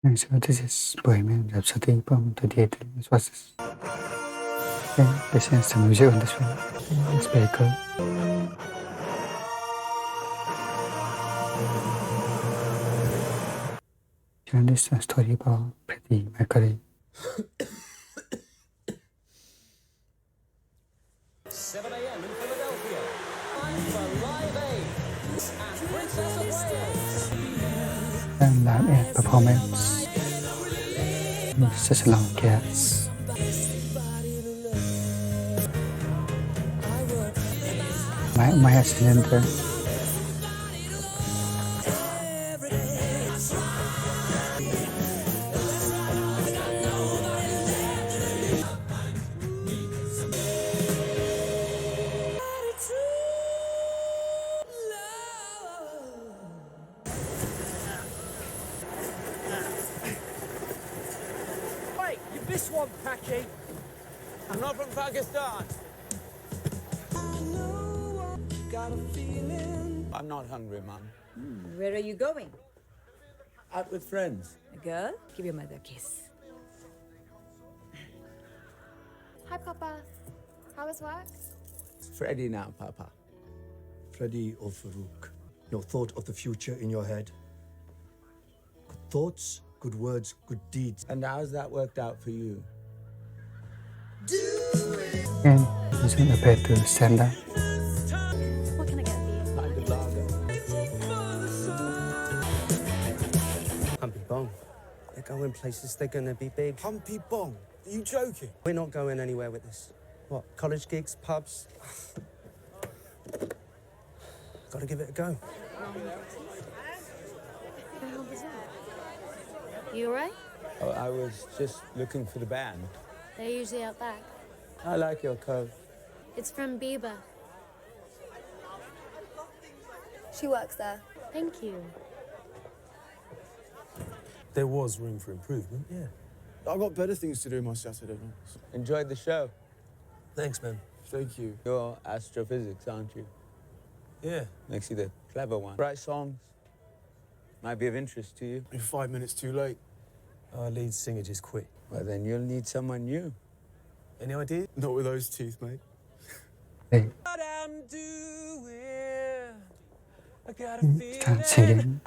So this is Bohemian Rhapsody from 2018. It was this is the music on this one. It's very cool. And this is a story about Freddie Mercury. 7 a.m. in Philadelphia. Time for Live Aid and Princess of Wales. And live and performance. It's just a long guess. My cylinder. Wait, you missed one, Packy. I'm not from Pakistan. I'm not hungry, Mum. Where are you going? Out with friends. A girl? Give your mother a kiss. Hi, Papa. How was work? It's Freddie now, Papa. Freddie or Farouk, your thought of the future in your head. Good thoughts, good words, good deeds. And how's that worked out for you? And isn't prepared to stand up. What can I get for you? Kind of lager. Humpy Bong. They're going places, they're gonna be big. Humpy Bong, are you joking? We're not going anywhere with this. What, college gigs, pubs? Gotta give it a go. You alright? Oh, I was just looking for the band. They're usually out back. I like your coat. It's from Bieber. She works there. Thank you. There was room for improvement, yeah. I've got better things to do my Saturday nights. Enjoyed the show. Thanks, man. Thank you. You're astrophysics, aren't you? Yeah. Makes you the clever one. Write songs. Might be of interest to you. You're 5 minutes too late. Our lead singer just quit. Well, then you'll need someone new. Any idea? Not with those teeth, mate. They What I'm doing, I got start singing.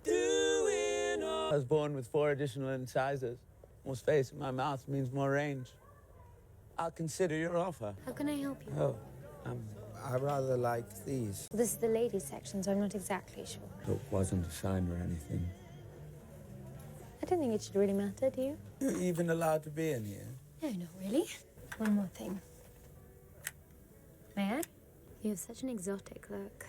I was born with 4 additional incisors. More space in my mouth means more range. I'll consider your offer. How can I help you? Oh, I rather like these. This is the ladies section, so I'm not exactly sure. It wasn't a sign or anything. I don't think it should really matter, do you? You're even allowed to be in here. No, not really. One more thing. May I? You have such an exotic look.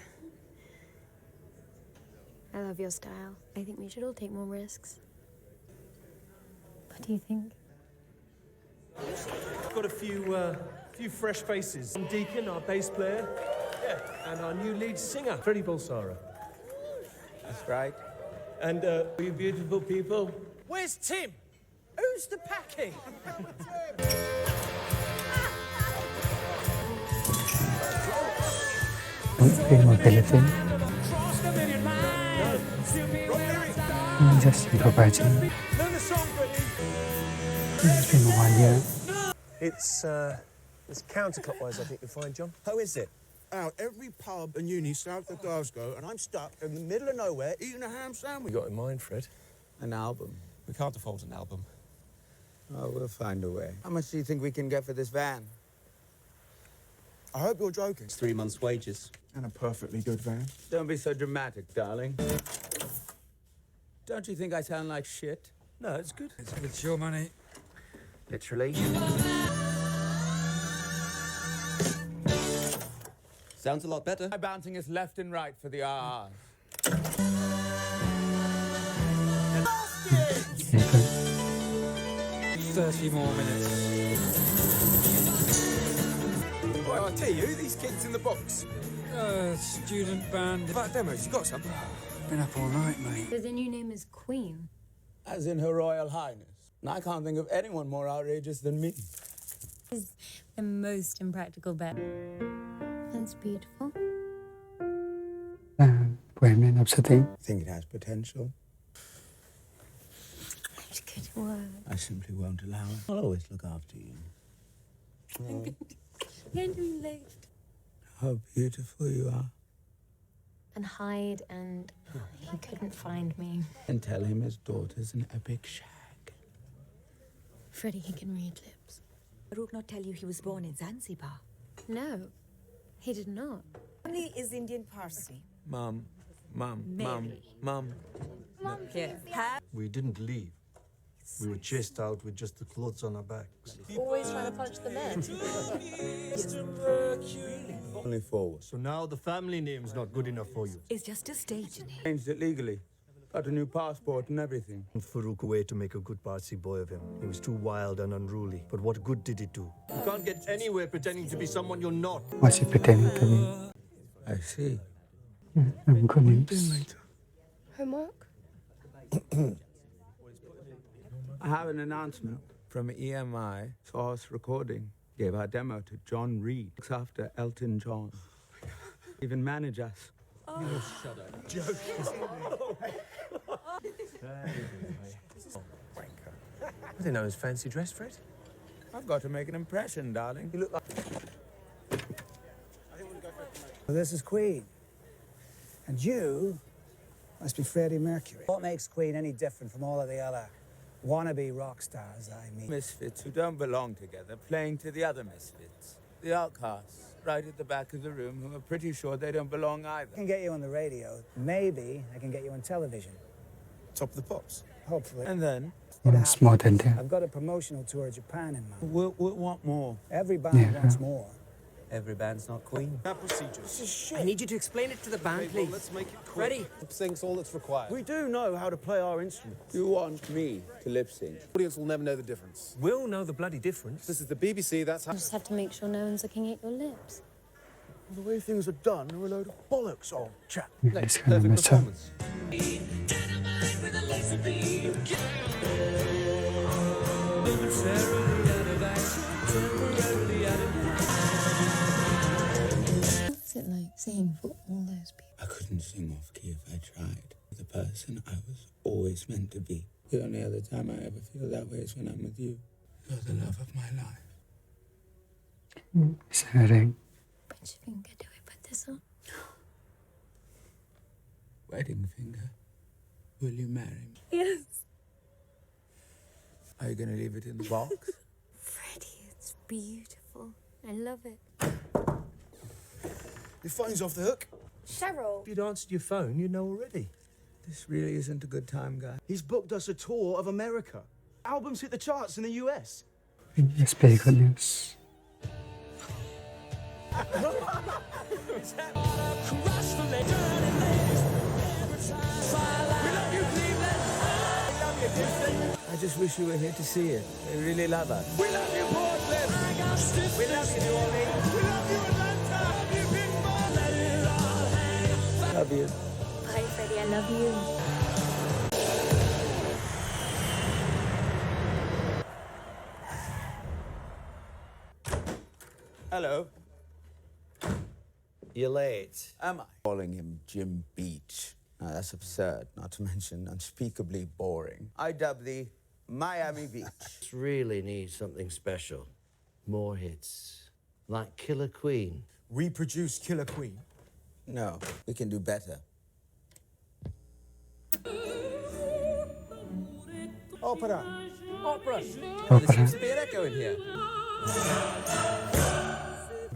I love your style. I think we should all take more risks. What do you think? Got a few fresh faces. Deacon, our bass player. Yeah. And our new lead singer, Freddie Bolsara. That's right. And you beautiful people. Where's Tim? Who's the Packy? Mobility. Just improvising. It's been 1 year. It's counterclockwise, I think you'll find, John. How is it? Out every pub and uni south of Glasgow, and I'm stuck in the middle of nowhere eating a ham We sandwich. got in mind, Fred. An album. We can't afford an album. Oh, we'll find a way. How much do you think we can get for this van? I hope you're joking. It's 3 months' wages. And a perfectly good van. Don't be so dramatic, darling. Don't you think I sound like shit? No, it's good. It's your money. Literally. Sounds a lot better. My bouncing is left and right for the RRs. 30 more minutes. Well, I tell you, these kids in the box. Student band. About demos, you got some? Been up all night, mate. So the new name is Queen. As in Her Royal Highness. And I can't think of anyone more outrageous than me. Is the most impractical bet. That's beautiful. Bohemian Rhapsody. Think it has potential? It's good work. I simply won't allow it. I'll always look after you. When we left. How beautiful you are. And hide, and he couldn't find me. And tell him his daughter's an epic shag. Freddie, he can read lips. Farouk not tell you he was born in Zanzibar. No, he did not. Family is Indian Parsi. Mum. Mary. Here. We didn't leave. We were chased out with just the clothes on our backs. Always trying to punch the men. Only forward. So now the family name's not good enough for you. It's just a stage name. Changed it legally. Got a new passport and everything. Farouk away to make a good Parsi boy of him. He was too wild and unruly. But what good did it do? You can't get anywhere pretending to be someone you're not. What's he pretending to be? I see. Good news. Homework? I have an announcement from EMI Source Recording. Gave our demo to John Reed. Looks after Elton John. Even manage us. I didn't know he was fancy dress, Fred. I've got to make an impression, darling. You look like... Well, this is Queen. And you must be Freddie Mercury. What makes Queen any different from all of the other wannabe rock stars I meet? misfits who don't belong together playing to the other misfits. The outcasts, right at the back of the room, who are pretty sure they don't belong either. I can get you on the radio. Maybe I can get you on television. Top of the pops. Hopefully. And then, It's more than that. I've got a promotional tour of Japan in mind. we'll want more. Every band Yeah. wants more. Every band's not Queen. Our procedures. I need you to explain it to the band, please. Let's make it quick. Ready? Lip sync's all that's required. We do know how to play our instruments. You want me to lip sync? The audience will never know the difference. We'll know the bloody difference. This is the BBC, that's how... You just have to make sure no one's looking at your lips. The way things are done are a load of bollocks, old chap. It's kind of messed up. What's it like singing for all those people? I couldn't sing off key if I tried. The person I was always meant to be. The only other time I ever feel that way is when I'm with you. You're the love of my life. Exciting. Which finger do we put this on? Wedding finger. Will you marry me? Yes. Are you going to leave it in the box? Freddie, it's beautiful. I love it. Your phone's off the hook. Cheryl. If you'd answered your phone, you'd know already. This really isn't a good time, guy. He's booked us a tour of America. Albums hit the charts in the US. It's very good news. I just wish you were here to see it. They really love us. We love you, Portland. We love you, New Orleans. We love you, Atlanta. Love you. Bye, Freddie. I love you. Hello. You're late. Am I? Calling him Jim Beach. Now, that's absurd, not to mention unspeakably boring. I dub thee Miami Beach. This really needs something special. More hits. Like Killer Queen. Reproduce Killer Queen. No, we can do better. Opera. Opera. Opera. There seems to be an echo in here.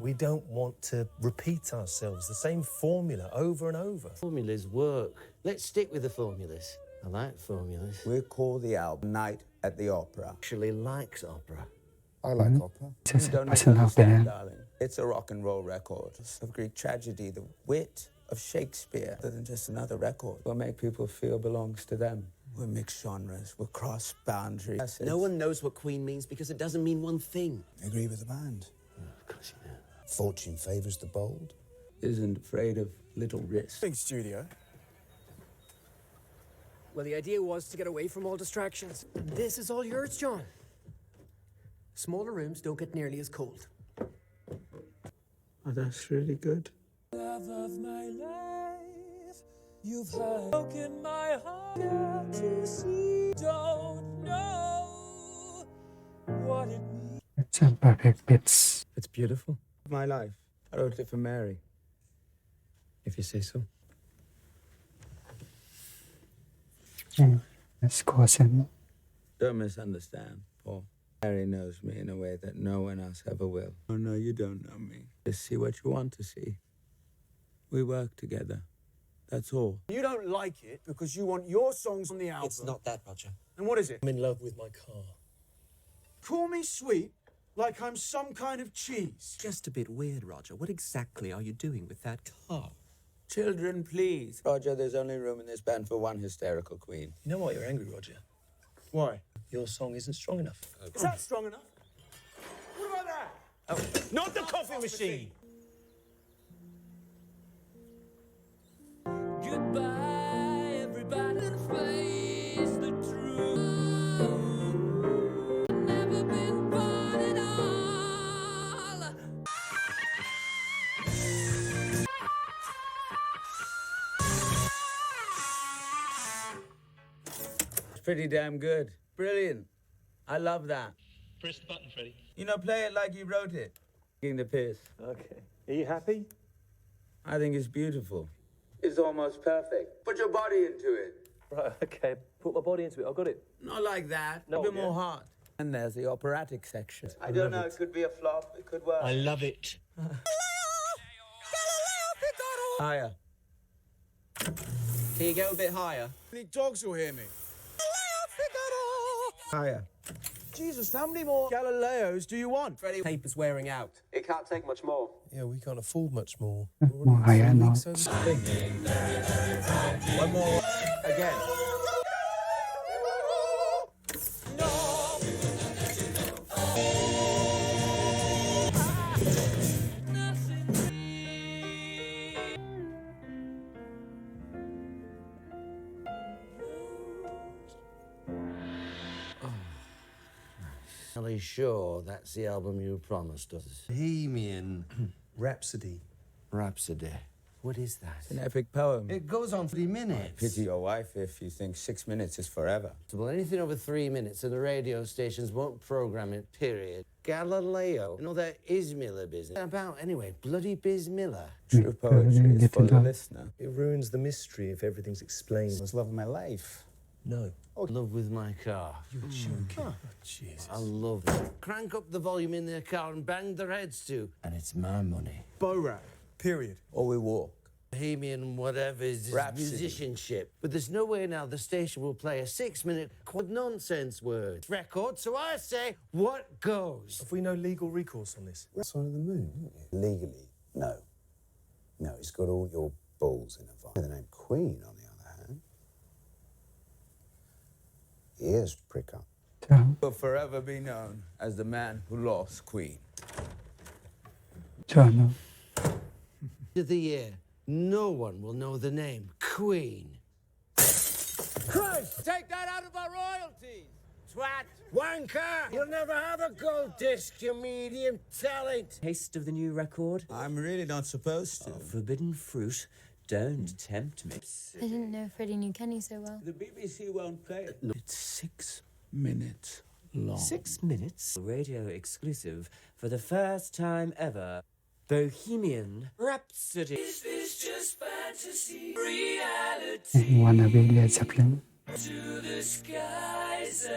We don't want to repeat ourselves, the same formula over and over. Formulas work. Let's stick with the formulas. I like formulas. We'll call the album Night at the Opera. Actually likes opera. I like opera. Just Don't passing up misunderstand, there. darling. It's a rock and roll record of Greek tragedy, the wit of Shakespeare, rather than just another record. We'll make people feel belongs to them. We'll mix genres. We'll cross boundaries. No one knows what Queen means because it doesn't mean one thing. I agree with the band. Of course you know. Fortune favours the bold. Isn't afraid of little risk. Big studio. Well, the idea was to get away from all distractions. And this is all yours, John. Smaller rooms don't get nearly as cold. Oh, that's really good. Love of my life, You've heard broken my heart to see. Don't know what it means. It's a perfect bits. It's beautiful. My life. I wrote it for Mary. If you say so. Let's go in. Don't misunderstand, Paul. Mary knows me in a way that no one else ever will. Oh, no, you don't know me. Just see what you want to see. We work together. That's all. You don't like it because you want your songs on the album. It's not that, Roger. And what is it? I'm in love with my car. Call me sweet like I'm some kind of cheese. Just a bit weird, Roger. What exactly are you doing with that car? Children, please. Roger, there's only room in this band for one hysterical queen. You know why you're angry, Roger? Why? Your song isn't strong enough. Is that strong enough? What about that? Oh, not the coffee machine! Goodbye, everybody. Face the truth. Never been born at all. It's pretty damn good. Brilliant. I love that. Press the button, Freddie. You know, play it like you wrote it. Taking the piss. Okay. Are you happy? I think it's beautiful. It's almost perfect. Put your body into it. Right, okay. Put my body into it. I got it. Not like that. No, a bit yeah. more heart. And there's the operatic section. I don't know. It could be a flop. It could work. I love it. Higher. Can you go a bit higher? Any dogs will hear me. Higher. Jesus, how many more Galileos do you want? Freddie, tape is wearing out. It can't take much more. Yeah, we can't afford much more. More higher now. One more. Again. Are you sure that's the album you promised us? Bohemian Rhapsody. Rhapsody. What is that? It's an epic poem. It goes on 3 minutes. Pity your wife if you think 6 minutes is forever. Well, anything over 3 minutes and the radio stations won't program it, period. Galileo and all that Ismiller business. About, anyway, bloody Bismillah. True poetry is for the listener. It ruins the mystery if everything's explained. It was love of my life. No. Love with my car. You're joking. Oh, Jesus. I love it. Crank up the volume in their car and bang their heads to. And it's my money. Bo rap. Period. Or we walk. Bohemian whatever is musicianship. But there's no way now the station will play a 6-minute nonsense word record. So I say, what goes? Have we no legal recourse on this? Side of the moon, isn't it? Legally, no. No, it's got all your balls in a vice. The name Queen, on the other hand. Ears prick up. Will forever be known as the man who lost Queen. Journal. Of the year, no one will know the name Queen. Christ! Take that out of our royalties! Twat! Wanker! You'll never have a gold disc, you medium talent! Taste of the new record? I'm really not supposed to. Forbidden fruit. Don't tempt me. I didn't know Freddie knew Kenny so well. The BBC won't play it. It's 6 minutes long. 6 minutes. Radio exclusive for the first time ever. Bohemian Rhapsody. Is this just fantasy? Reality? Wanna be Led Zeppelin. To the skies.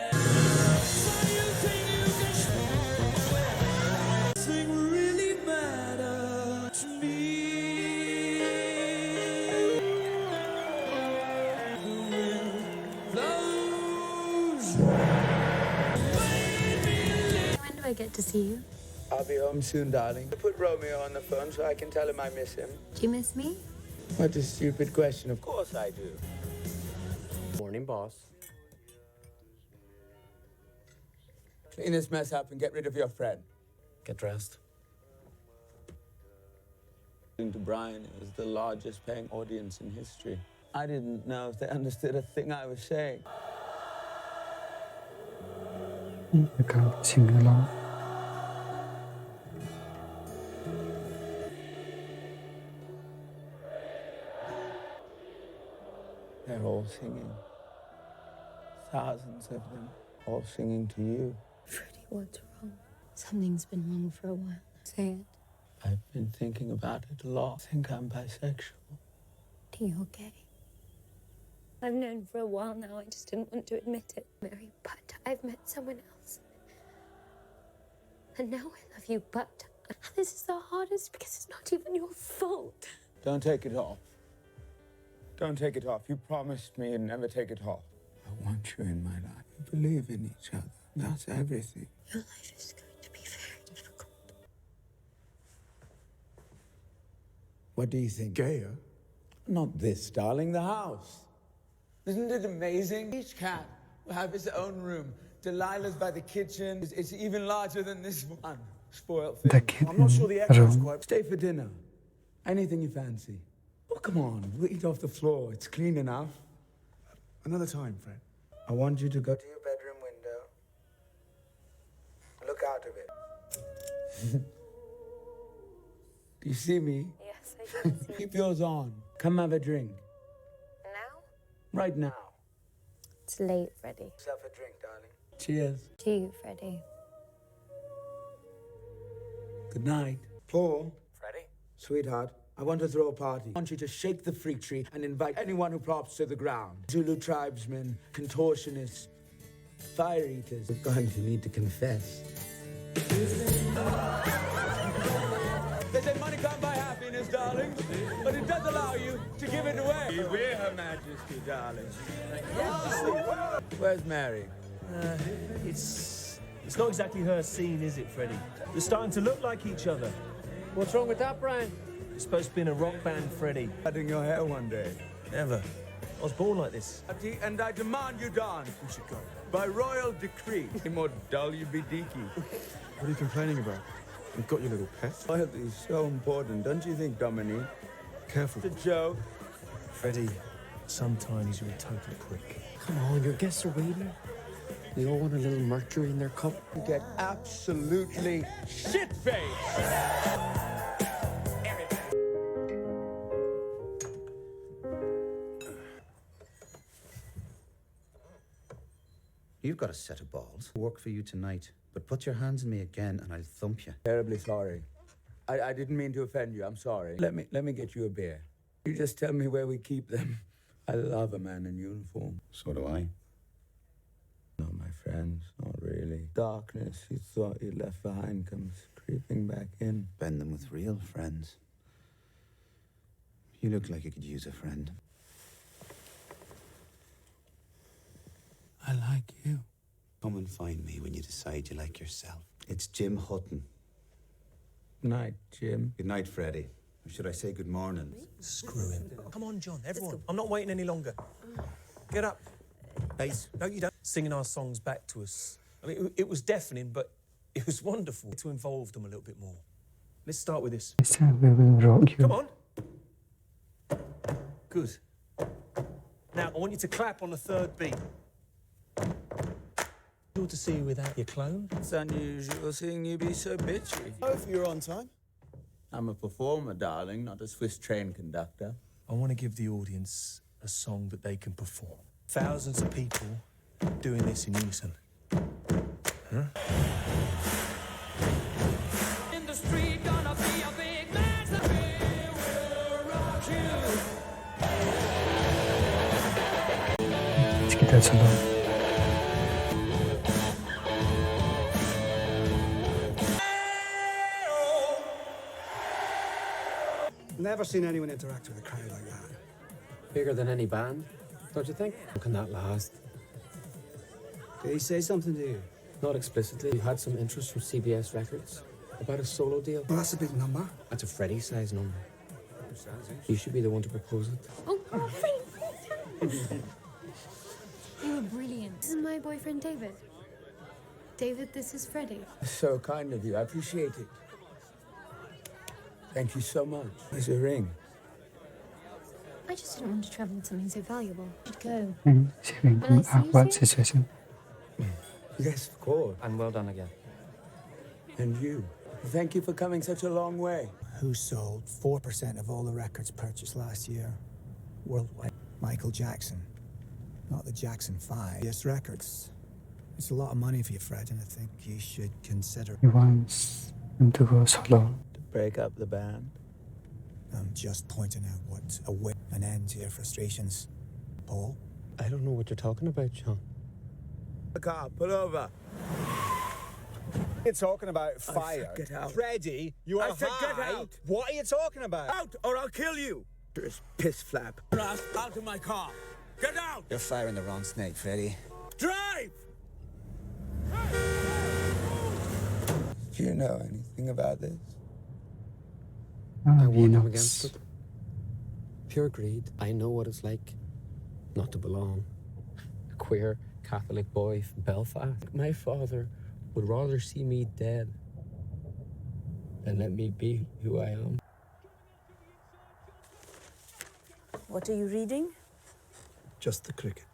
Nothing really matter to me. The wind blows. When do I get to see you? I'll be home soon, darling. Put Romeo on the phone so I can tell him I miss him. Do you miss me? What a stupid question. Of course I do. Morning, boss. Clean this mess up and get rid of your friend. Get dressed. To Brian, it was the largest paying audience in history. I didn't know if they understood a thing I was saying. You can't sing along. They're all singing. Thousands of them, all singing to you. Freddie, what's wrong? Something's been wrong for a while. Say it. I've been thinking about it a lot. I think I'm bisexual. Are you okay? I've known for a while now, I just didn't want to admit it. Mary, but I've met someone else. And now I love you, but this is the hardest because it's not even your fault. Don't take it off. Don't take it off. You promised me you'd never take it off. I want you in my life. We believe in each other. That's everything. Your life is going to be very difficult. What do you think? Gayer? Not this, darling, the house. Isn't it amazing? Each cat will have his own room. Delilah's by the kitchen. It's even larger than this one. Spoiled thing. The kitchen I'm not sure the extra's room. quite... Stay for dinner. Anything you fancy. Oh, come on. We'll eat off the floor. It's clean enough. Another time, Fred. I want you to go to your bedroom window. Look out of it. Do you see me? Yes, I can see. Keep yours on. Come have a drink. Now? Right now. It's late, Freddie. Yourself a drink, darling. Cheers. To you, Freddie. Good night. Paul. Freddie? Sweetheart, I want to throw a party. I want you to shake the freak tree and invite anyone who plops to the ground. Zulu tribesmen, contortionists, fire eaters. We're going to need to confess. They say money can't buy happiness, darling, but it does allow you to give it away. We're Her Majesty, darling. Where's Mary? It's not exactly her scene, is it, Freddie? You're starting to look like each other. What's wrong with that, Brian? You're supposed to be in a rock band, Freddie. Cutting your hair one day. Never. I was born like this. And I demand you dance. We should go. By royal decree. The more dull you be deaky. What are you complaining about? You've got your little pet. Loyalty is so important, don't you think, Dominique? Careful. It's a joke. Freddie, sometimes you're a total prick. Come on, your guests are waiting. They all want a little mercury in their cup. You get absolutely shit-faced. You've got a set of balls. Work for you tonight. But put your hands on me again and I'll thump you. Terribly sorry. I didn't mean to offend you. I'm sorry. Let me get you a beer. You just tell me where we keep them. I love a man in uniform. So do I. Not my friends, not really. Darkness you thought you left behind comes creeping back in. Bend them with real friends. You look like you could use a friend. I like you. Come and find me when you decide you like yourself. It's Jim Hutton. Good night, Jim. Good night, Freddie. Or should I say good morning? Screw him. Come on, John, everyone. I'm not waiting any longer. Get up. Bass. No, you don't. Singing our songs back to us. I mean, it was deafening, but it was wonderful to involve them a little bit more. Let's start with this. We will rock you. Come on. Good. Now, I want you to clap on the third beat. Good to see you without your clone. It's unusual seeing you be so bitchy. Hope you're on time. I'm a performer, darling, not a Swiss train conductor. I want to give the audience a song that they can perform. Thousands of people doing this in unison. Huh? In the street, gonna be a big man. We will rock you. Let's get that song. Never seen anyone interact with a crowd like that. Bigger than any band, don't you think? How can that last? Did he say something to you? Not explicitly. We had some interest from CBS Records about a solo deal. Well, that's a big number. That's a Freddie-sized number. You should be the one to propose it. Oh, Freddie! You were brilliant. This is my boyfriend, David. David, this is Freddie. So kind of you. I appreciate it. Thank you so much. Here's a ring. I just didn't want to travel with something so valuable. I should go. Saving an awkward situation. Yes, of course. And well done again. And you. Thank you for coming such a long way. Who sold 4% of all the records purchased last year worldwide? Michael Jackson. Not the Jackson 5. Yes, records. It's a lot of money for you, Fred, and I think you should consider... He wants him to go solo. To break up the band? I'm just pointing out what a way, an end to your frustrations. Paul? I don't know what you're talking about, John. The car, pull over. You're talking about fire. Get out. Freddie, you are I said high. get out. What are you talking about? Out, or I'll kill you. There's piss flap. Out of my car. Get out. You're firing the wrong snake, Freddie. Drive! Do you know anything about this? I warned him against it. Pure greed. I know what it's like not to belong. A queer Catholic boy from Belfast. My father would rather see me dead than let me be who I am. What are you reading? Just the cricket.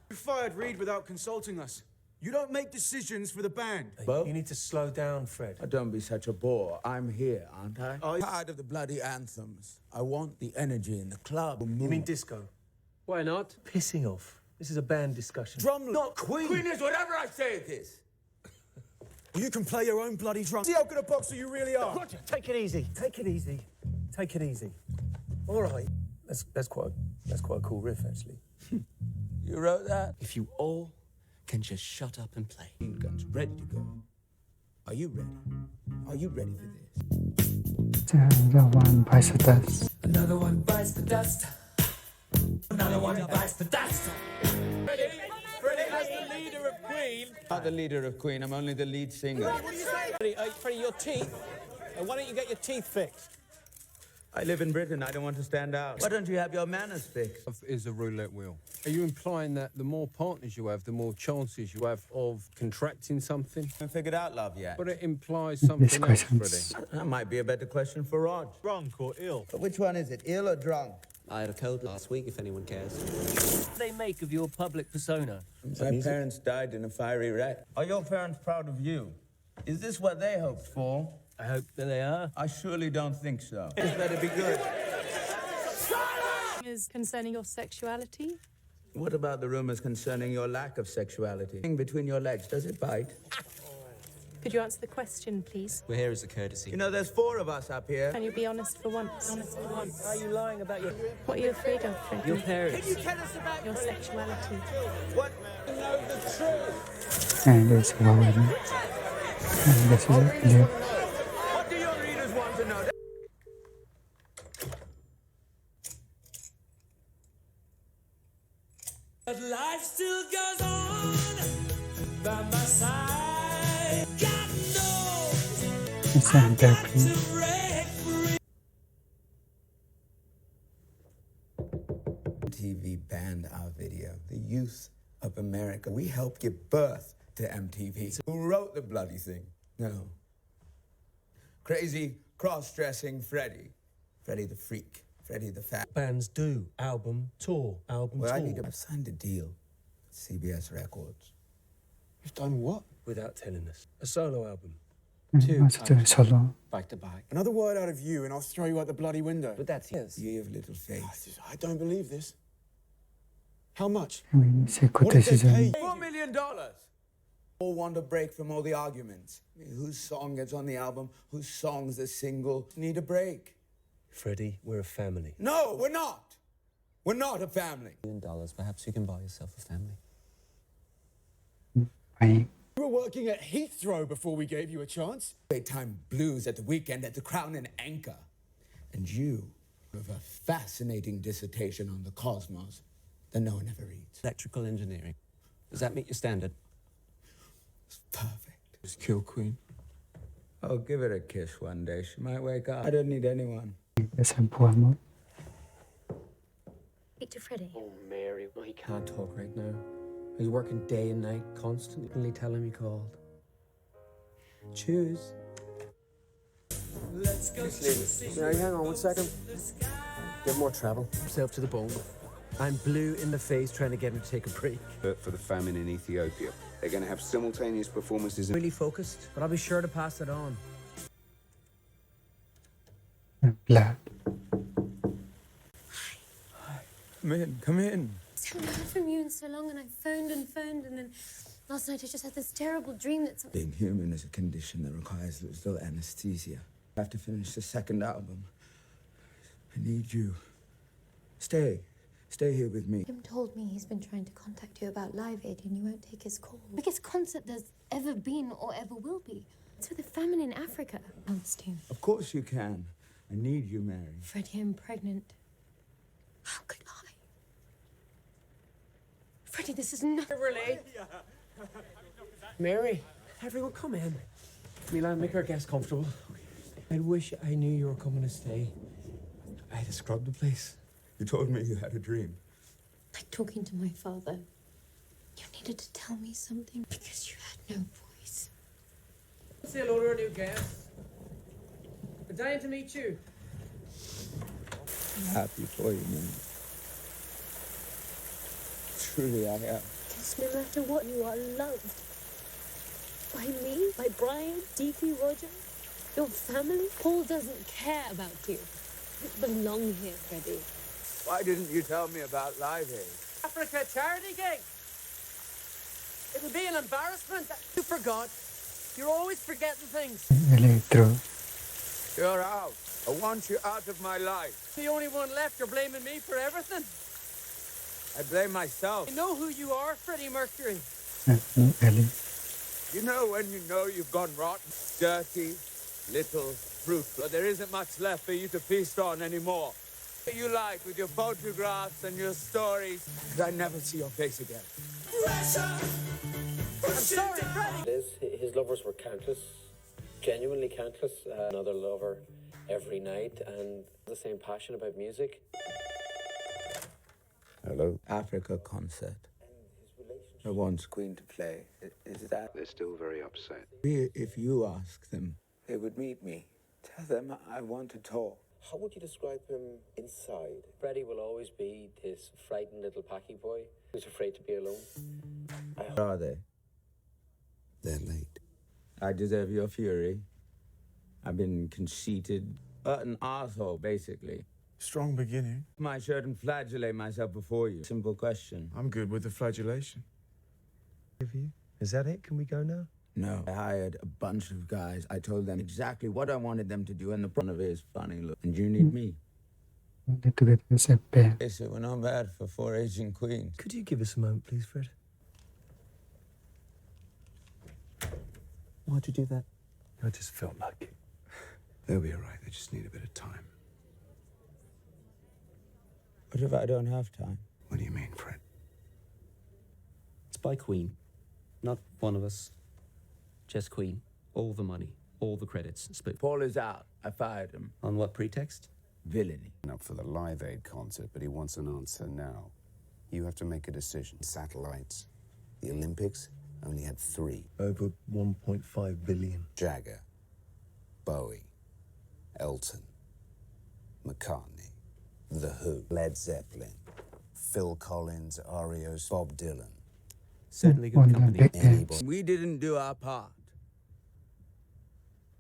You fired Reed without consulting us. You don't make decisions for the band. You need to slow down, Fred. Oh, don't be such a bore. I'm here, aren't I? I'm tired of the bloody anthems. I want the energy in the club. You mean disco? Why not? Pissing off. This is a band discussion. Drum, not Queen. Queen is whatever I say it is. You can play your own bloody drum. See how good a boxer you really are. Roger, take it easy. Take it easy. Take it easy. All right. That's quite a cool riff, actually. You wrote that? If you all can just shut up and play. Guns ready to go. Are you ready? Are you ready for this? Another one bites the dust. Another one bites the dust. Another one bites the dust. Freddie, as the leader of Queen. Not the leader of Queen, I'm only the lead singer. What do you say? Freddie, your teeth. Why don't you get your teeth fixed? I live in Britain, I don't want to stand out. Why don't you have your manners fixed? Is a roulette wheel. Are you implying that the more partners you have, the more chances you have of contracting something? I haven't figured out love yet. But it implies something else, Freddie. That might be a better question for Rog. Drunk or ill? But which one is it, ill or drunk? I had a cold last week, if anyone cares. What do they make of your public persona? My parents died in a fiery wreck. Are your parents proud of you? Is this what they hoped for? I hope that they are. I surely don't think so. This better be good. Is concerning your sexuality? What about the rumors concerning your lack of sexuality? Between your legs, does it bite? Could you answer the question, please? We're here as a courtesy. You know, there's 4 of us up here. Can you be honest for once? Honest for once. Are you lying about your... What are you afraid of, Freddie? Your parents? Can you tell us about Your sexuality. What? Know the truth. And it's a well written. And this is it. Yeah. What do your readers want to know? But life still goes on by my side. God knows It's a back. MTV banned our video. The youth of America. We helped give birth to MTV. Who wrote the bloody thing? No. Crazy, cross-dressing Freddie. Freddie the freak. Freddie the fat. Bands do. Album, tour. Album, Well, tour. I've signed a deal with CBS Records. You've done what? Without telling us. A solo album. What's it doing solo? Back to back. Another word out of you and I'll throw you out the bloody window. But that's his. You have little faith. I don't believe this. How much? I mean, c'est What côté did they pay? saison. $4 million! All want a break from all the arguments. I mean, whose song gets on the album? Whose song's the single? Need a break. Freddie, we're a family. No, we're not. We're not a family. $1 million, perhaps you can buy yourself a family. Buying. You were working at Heathrow before we gave you a chance. Daytime blues at the weekend at the Crown and Anchor. And you have a fascinating dissertation on the cosmos that no one ever reads. Electrical engineering. Does that meet your standard? It's perfect. Just kill Queen. Oh, give it a kiss one day. She might wake up. I don't need anyone. It's a poor mood. Speak to Freddie. Oh, Mary, well, he can't talk right now. He's working day and night, constantly. Tell him he called. Choose. Let's go. Mary, hang on 1 second. Get more travel. Himself to the bone. I'm blue in the face trying to get him to take a break. For the famine in Ethiopia. They're going to have simultaneous performances. Really focused, but I'll be sure to pass it on. Blood. Come in, come in. I haven't heard from you in so long, and I phoned, and then last night I just had this terrible dream that something... Being human is a condition that requires little anesthesia. I have to finish the second album. I need you. Stay here with me. Jim told me he's been trying to contact you about Live Aid, and you won't take his call. Biggest concert there's ever been or ever will be. It's with a famine in Africa. Wants to. Of course you can. I need you, Mary. Freddie, I'm pregnant. How could I? Freddie, this is not... Really? Mary, everyone come in. Milan, make our guests comfortable. I wish I knew you were coming to stay. I had to scrub the place. You told me you had a dream. Like talking to my father. You needed to tell me something because you had no voice. Say hello to our new guests. We're dying to meet you. I'm happy for you, man. Truly, I am. Because no matter what, you are loved. By me, by Brian, DP, Roger, your family. Paul doesn't care about you. You belong here, Freddie. Why didn't you tell me about Live Aid? Africa charity gig. It'll be an embarrassment. You forgot. You're always forgetting things. Electro. You're out. I want you out of my life. The only one left. You're blaming me for everything. I blame myself. I know who you are, Freddie Mercury. Ellie. You know when you know you've gone rotten? Dirty, little, fruit. But there isn't much left for you to feast on anymore. You like with your photographs and your stories. I never see your face again. I'm sorry, Freddie. His lovers were countless, genuinely countless. Another lover every night, and the same passion about music. Hello? Africa concert. I want Queen to play. Is that... They're still very upset. If you ask them, they would meet me. Tell them I want to talk. How would you describe him inside? Freddie will always be this frightened little packy boy who's afraid to be alone. Where are they? They're late. I deserve your fury. I've been conceited, an arsehole, basically. Strong beginning. My shirt and flagellate myself before you. Simple question. I'm good with the flagellation. Is that it? Can we go now? No. I hired a bunch of guys. I told them exactly what I wanted them to do, and the front of it is funny look. And you need me. Together as a pair. They said we're not bad for 4 aging queens. Could you give us a moment, please, Fred? Why'd you do that? I just felt like it. They'll be all right. They just need a bit of time. What if I don't have time? What do you mean, Fred? It's by Queen. Not one of us. Just Queen. All the money. All the credits. Split. Paul is out. I fired him. On what pretext? Villainy. Up for the Live Aid concert, but he wants an answer now. You have to make a decision. Satellites. The Olympics only had 3. Over 1.5 billion. Jagger. Bowie. Elton. McCartney. The Who. Led Zeppelin. Phil Collins, REO, Bob Dylan. Certainly good company. Anybody. We didn't do our part.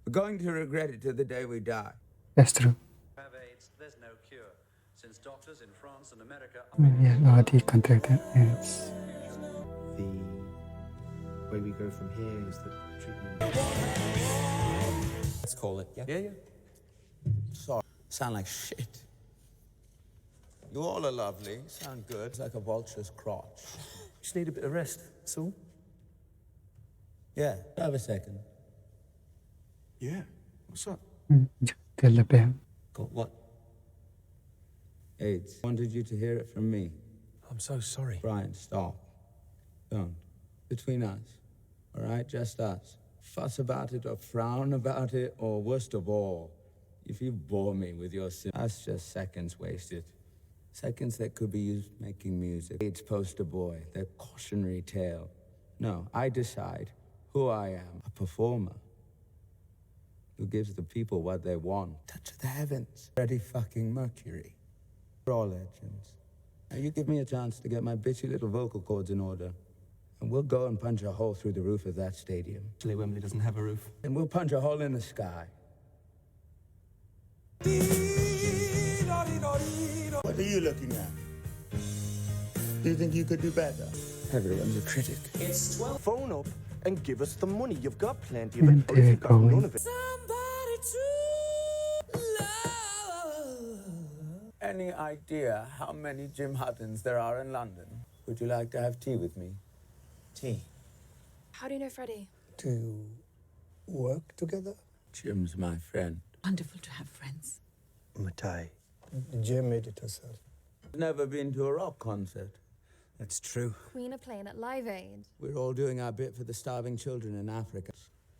We're going to regret it till the day we die. That's true. Have AIDS, there's no cure. Since doctors in France and America Yeah, the contractor. Yes. The way we go from here is the treatment. Let's call it. Yeah. Sorry. Sound like shit. You all are lovely. Sound good. It's like a vulture's crotch. Just need a bit of rest, that's all. Yeah, have a second. Yeah. What's up? Tell the pair. Got what? AIDS. Wanted you to hear it from me. I'm so sorry. Brian, stop. Don't. Between us. All right? Just us. Fuss about it or frown about it, or worst of all, if you bore me with your sin, that's just seconds wasted. Seconds that could be used making music. AIDS poster boy, their cautionary tale. No, I decide who I am, a performer who gives the people what they want. Touch of the heavens. Freddie fucking Mercury. We're all legends. Now you give me a chance to get my bitchy little vocal cords in order, and we'll go and punch a hole through the roof of that stadium. Actually, Wembley doesn't have a roof. And we'll punch a hole in the sky. What are you looking at? Do you think you could do better? Everyone's a critic. It's 12. Phone up and give us the money. You've got plenty of it. And Or if you've got David none of it. Any idea how many Jim Huttons there are in London? Would you like to have tea with me? Tea. How do you know Freddie? To work together? Jim's my friend. Wonderful to have friends. Matai. Jim made it herself. Never been to a rock concert. That's true. Queen are playing at Live Aid. We're all doing our bit for the starving children in Africa.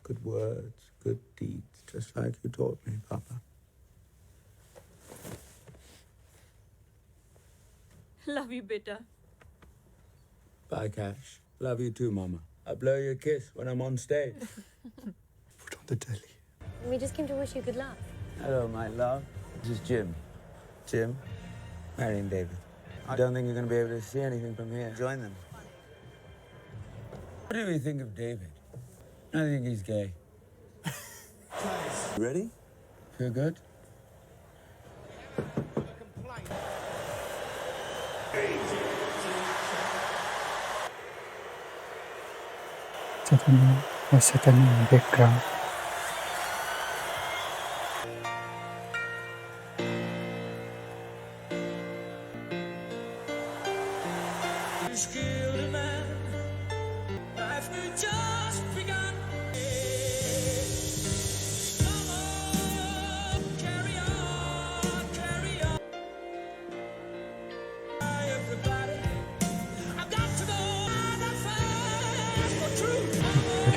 Good words, good deeds, just like you taught me, Papa. Love you, beta. Bye, Cash. Love you too, Mama. I'll blow you a kiss when I'm on stage. Put on the telly. We just came to wish you good luck. Hello, my love. This is Jim. Jim, marrying David. I don't think you're going to be able to see anything from here. Join them. What do we think of David? I think he's gay. Ready? Feel good? Certainly, a certain background.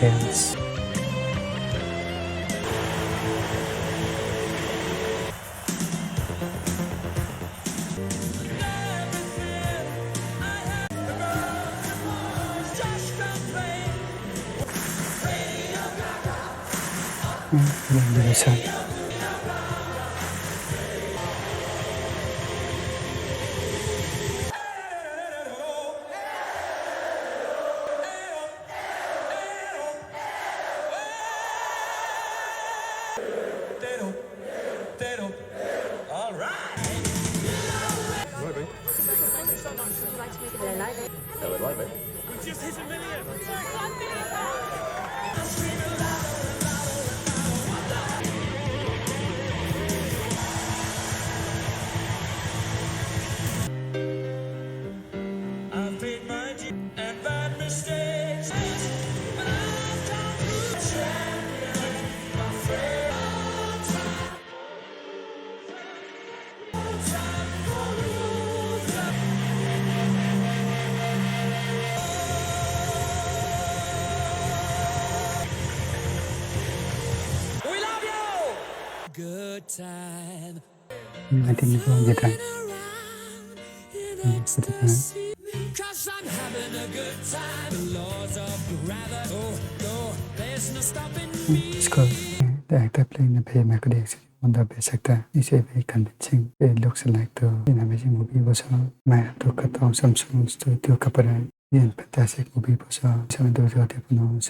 Dance. All right. Hello, Live Aid. We just hit $1 million. I've made my and bad mistakes, but I've come through champion, my friend. We love you. Good time. I think it's all the time. Cause I'm having a good time. The laws of gravity. Oh, there's no stopping me. It's good. The actor playing the Bohemian on the best actor is a very convincing. It looks like the in amazing movie was a man to cut off some songs to do a couple of fantastic movie was a 7 to 30 no